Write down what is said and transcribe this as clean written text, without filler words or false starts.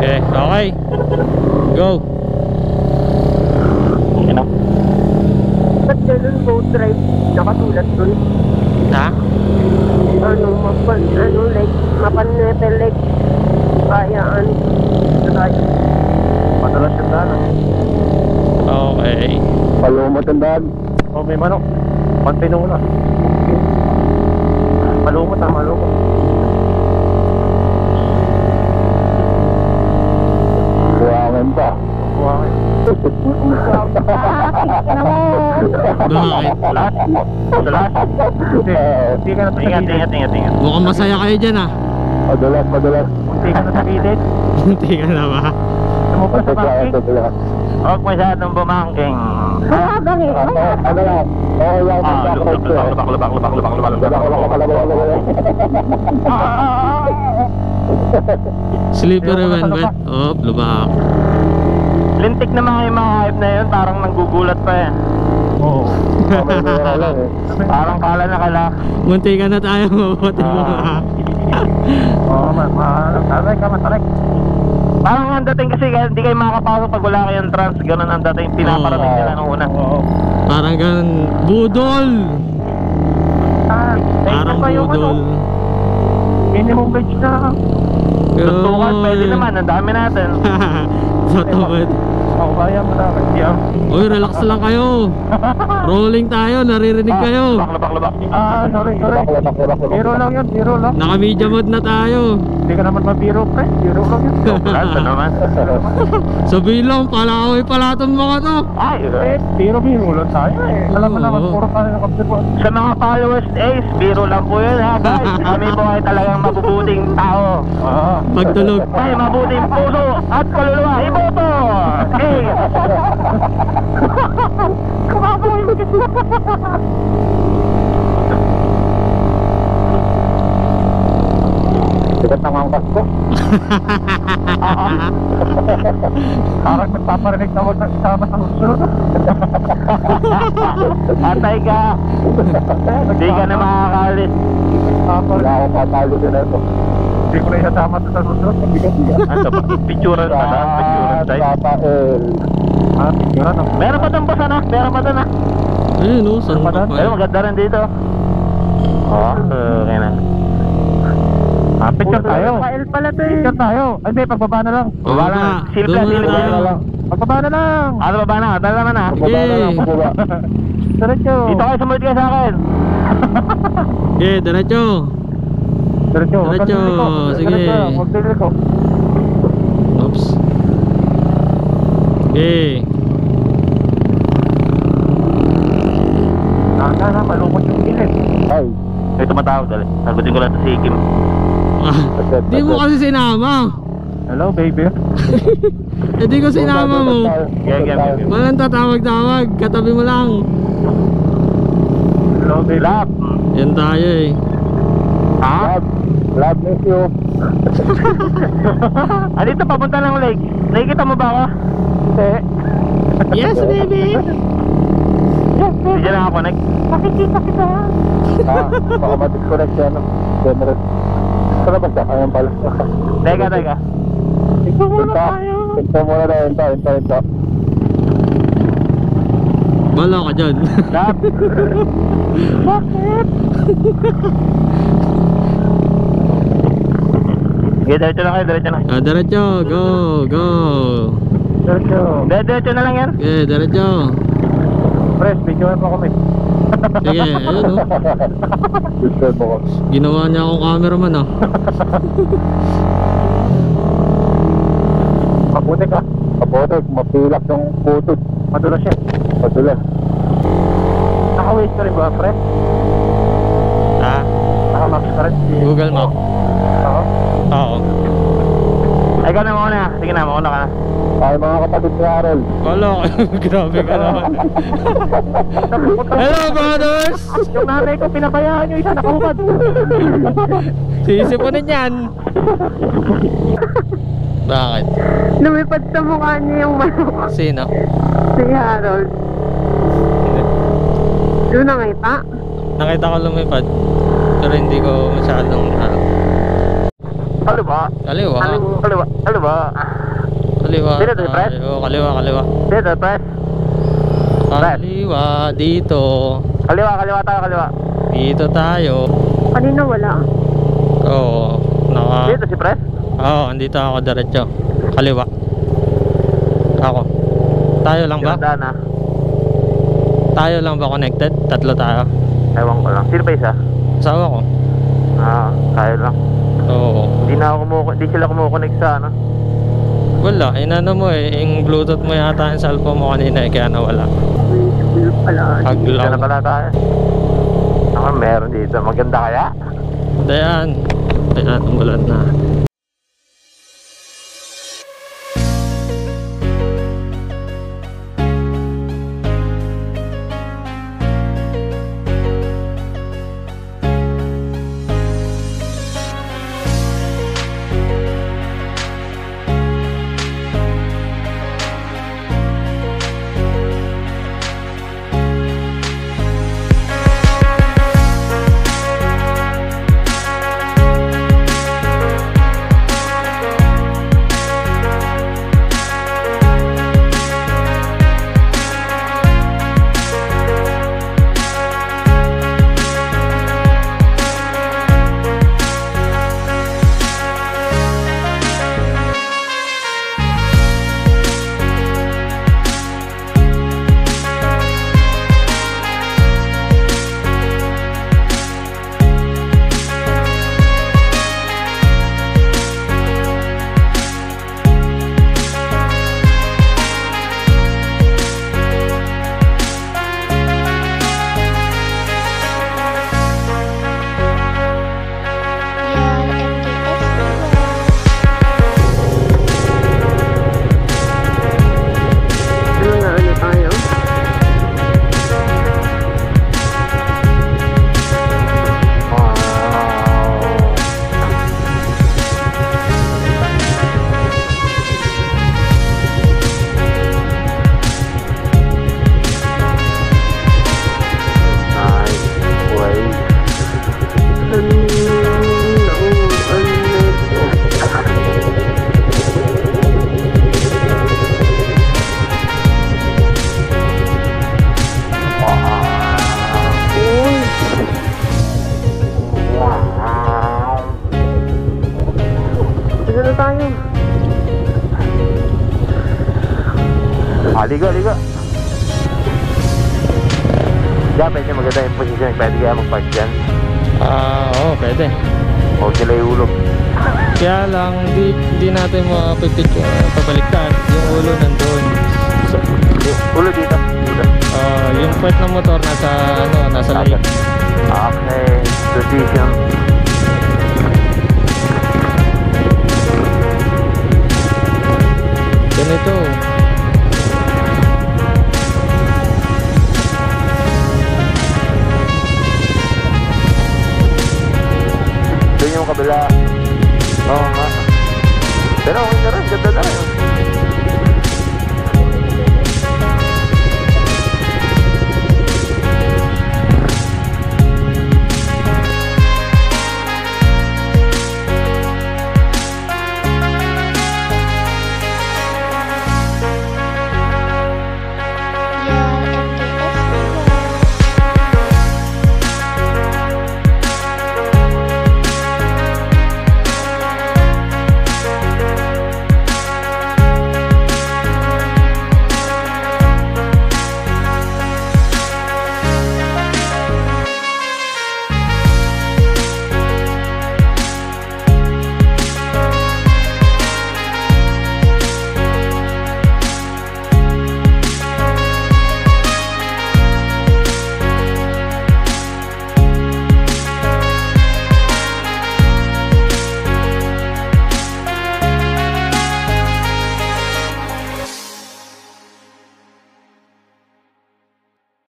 Okay, okay. Go. Ano? Ba't ganun boat ride nakatulad dun? Ha? Ano, like, mapanete like, kayaan. Madalas yung daan. Okay. Palumot yung daan. Oh, may manok. Pantinula. Malumot ah, malumot. Buwangin pa. Buwangin. Bakit? Madalas. Ingat. Mukhang masaya kayo dyan ah. Madalas. Munti ka na sa gilid. Munti ka na ba? Sumupa sa parking. Huwag masyadong bumangking. Hanggang eh. Ano lang? Oo lang. Slippery when wet. Oh, lubak. Lintik naman yung mga hype na yun. Parang nanggugulat pa yan. Oo. Parang kala na kala. Munti ka na tayo mabuti mo ha. Oo, matarik ka. Parang ang dating kasi hindi kayo makakapasok pag wala kayong trans. Ganun ang dating pinaparating nila nung una. Parang ganun. Budol! Parang budol. Minimum wage na. Tutukan, pwede naman. Ang dami natin. Totoo. Ako kaya mo na. Uy, relax lang kayo. Rolling tayo, naririnig kayo. Labak. Sorry. Biro lang yun, biro lang. Naka media mode na tayo. Hindi ka naman mabiro, pre. Biro lang yun. Wala naman. Sabihin lang, palaoy pala itong mga to. Ay, biro lang tayo eh. Alam mo naman, puro tayo nakapirwa. Sa mga followers, Ace, biro lang po yun ha, guys. Kami po ay talagang mabubuting tao. Pagtulog. Ay, mabuting puso at kaluluwa. Iboto! Ace! Kumakuha yung kasi. Sikat naman ang basko. Parang nagpaparinig na huwag nagsama sa susunod. Atay ka. Hindi ka na makakalit. Wala akong matalo din ito. Hindi ko na isasama sa susunod. Ano ba? Picturean pa na? Picturean tayo? Picturean. Meron pa doon boss ano? Meron pa doon ah. Ayun o, saan pa pa? Ayun, maganda rin dito. Okay na. Picture tayo. Pala to eh. Picture tayo. Ay, may pagbaba na lang. Baba na. Silip lang. Pagbaba na lang. Baba na. Tala naman ah. Pagbaba na lang. Diretso. Dito kayo, sumunod kayo sa akin. Okay, diretso. Diretso. Sige. Magdiliko. Oops. Okay. Malungkot yung gilid. Ay. May tumatawag dali. Sagutin ko lang sa si Kim. Di mo kasi sinama. Hello baby. Hindi ko sinama mo. Game. Walang tatawag-tawag. Katabi mo lang. Hello baby. Love. Yan tayo eh. Ha? Love miss you. Dito papunta ng lake. Nakikita mo ba ako? Hindi. Yes baby. Hindi lang ako connect. Makikita kita. Baka ma-disconnect yan. Generous. Saan ba siya? Ayan pala. Teka. Ito muna tayo. Ito. Bala ka dyan. Lab. Bakit? Okay, diretso na kayo. Diretso. Go. Diretso na lang yan. Okay, diretso. Press, videoan mo kami. Sige, ayun o. Ginawa niya akong cameraman ah. Mabuti ka. Mapilak yung putod. Madulas siya. Naka-waste ka rin ba, pre? Ha? Naka-maps ka rin? Google Map. Oo. Ay ka na muna. Sige na, mauna ka na. Ay mga kapatid ni Harold. Wala ka. Grabe ka naman. Hello brothers. Yung nanay ko pinabayaan nyo isa nakahubad. Sisipunin yan. Bakit? Lumipad sa mukha niya yung manok. Sino? Si Harold. Doon nakita? Nakita ko lumipad. Pero hindi ko masyadong Kaliwa. Kaliwa. Kaliwa. Kaliwa. Kaliwa Dito, di, Pres? tayo. Kaliwa. Dito, Pres. Kaliwa, dito. Kaliwa tayo, kaliwa. Dito tayo. Kanina wala. Oo. Dito si Pres? Oo, andito ako diretso. Kaliwa. Ako. Tayo lang ba? Ganda na. Tayo lang ba connected? Tatlo tayo. Ewan ko lang. Sino pa isa? Asawa ko. Tayo lang. Oo. Hindi sila kumukonek sa ano. Wala, inano mo yung bluetooth mo yata yung cellphone mo kanina kaya nawala. School pala. Dito na Aglaw. pala tayo. Meron dito. Maganda kaya? Dayan. Dayan, umulan na. Liga. Diyan, pwede maganda yung position. Pwede kaya mag-park dyan. Oo, pwede. Huwag nila iulog. Kaya lang, di natin mapipicture, pabaliktad. Yung ulo nandun. So, Ulo dito. yung part ng motor nasa lake. Okay, position. Ganito. Doon yung kabila. Oo nga. Pero okay na rin, ganda na rin.